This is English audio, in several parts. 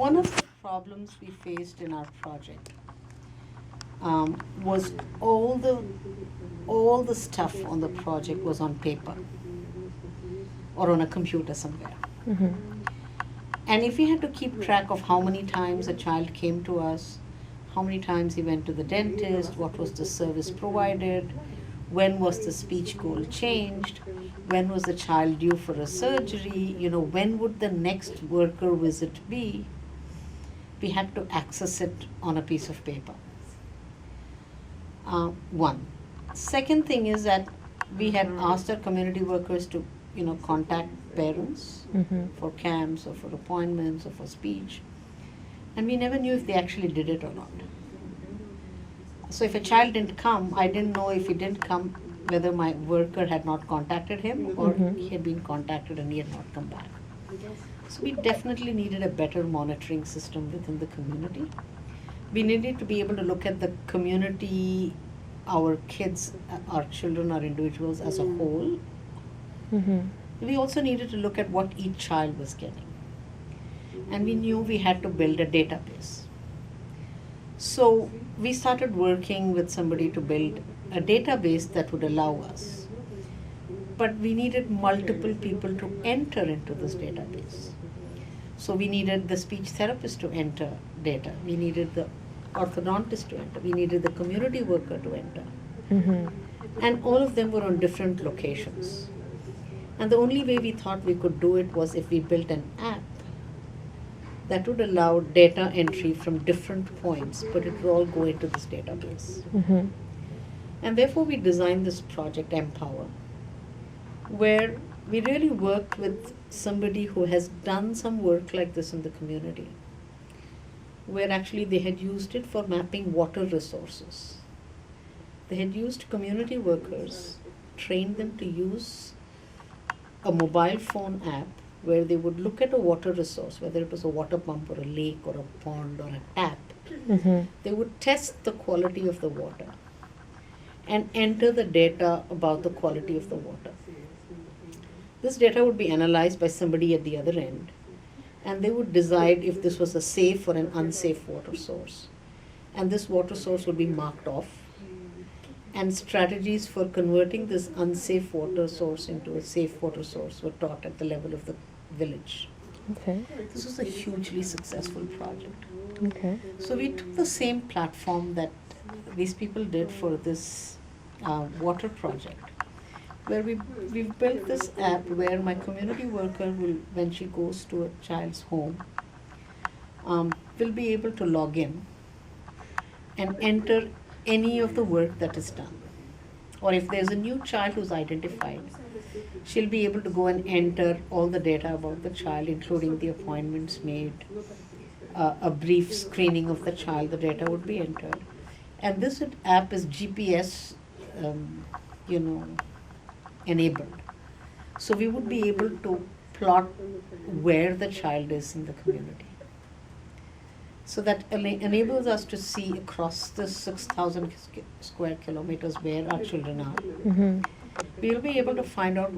one of the problems we faced in our project was all the stuff on the project was on paper or on a computer somewhere. Mm-hmm. And if we had to keep track of how many times a child came to us, how many times he went to the dentist, what was the service provided, when was the speech goal changed, when was the child due for a surgery, when would the next worker visit be, we had to access it on a piece of paper. One. Second thing is that we had asked our community workers to, contact parents Mm-hmm. for camps or for appointments or for speech. And we never knew if they actually did it or not. So if a child didn't come, I didn't know if he didn't come whether my worker had not contacted him or Mhm. he had been contacted and he had not come back. So we definitely needed a better monitoring system within the community. We needed to be able to look at the community, our kids, our children, our individuals as a whole. Mm-hmm. We also needed to look at what each child was getting. And we knew we had to build a database. So we started working with somebody to build a database that would allow us. But we needed multiple people to enter into this database. So we needed the speech therapist to enter data. We needed the orthodontist to enter. We needed the community worker to enter. Mm-hmm. And all of them were on different locations. And the only way we thought we could do it was if we built an app that would allow data entry from different points, but it would all go into this database. Mm-hmm. And therefore we designed this Project E-MPOWER, where we really worked with somebody who has done some work like this in the community, where actually they had used it for mapping water resources. They had used community workers, trained them to use a mobile phone app where they would look at a water resource, whether it was a water pump or a lake or a pond or a tap. Mm-hmm. They would test the quality of the water and enter the data about the quality of the water. This data would be analyzed by somebody at the other end, and they would decide if this was a safe or an unsafe water source. And this water source would be marked off, and strategies for converting this unsafe water source into a safe water source were taught at the level of the village. Okay. This was a hugely successful project. Okay. So we took the same platform that these people did for this water project, where we've built this app where my community worker will, when she goes to a child's home, will be able to log in and enter any of the work that is done. Or if there's a new child who's identified, she'll be able to go and enter all the data about the child, including the appointments made, a brief screening of the child, the data would be entered. And this app is GPS, enabled. So we would be able to plot where the child is in the community. So that enables us to see across the 6,000 square kilometers where our children are. Mm-hmm. We will be able to find out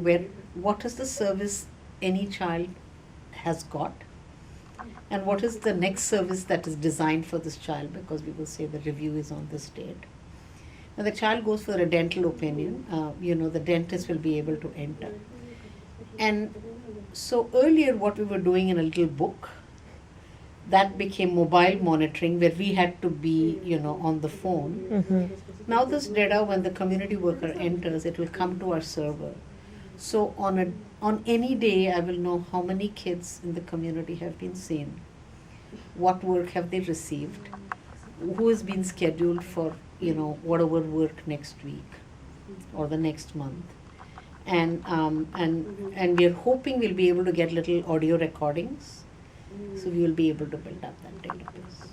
what is the service any child has got, and what is the next service that is designed for this child, because we will say the review is on this date. When the child goes for a dental opinion, the dentist will be able to enter. And so earlier what we were doing in a little book, that became mobile monitoring, where we had to be, on the phone. Mm-hmm. Now this data, when the community worker enters, it will come to our server. So on any day, I will know how many kids in the community have been seen, what work have they received, who has been scheduled for, whatever work next week or the next month. And we are hoping we'll be able to get little audio recordings. So we will be able to build up that database.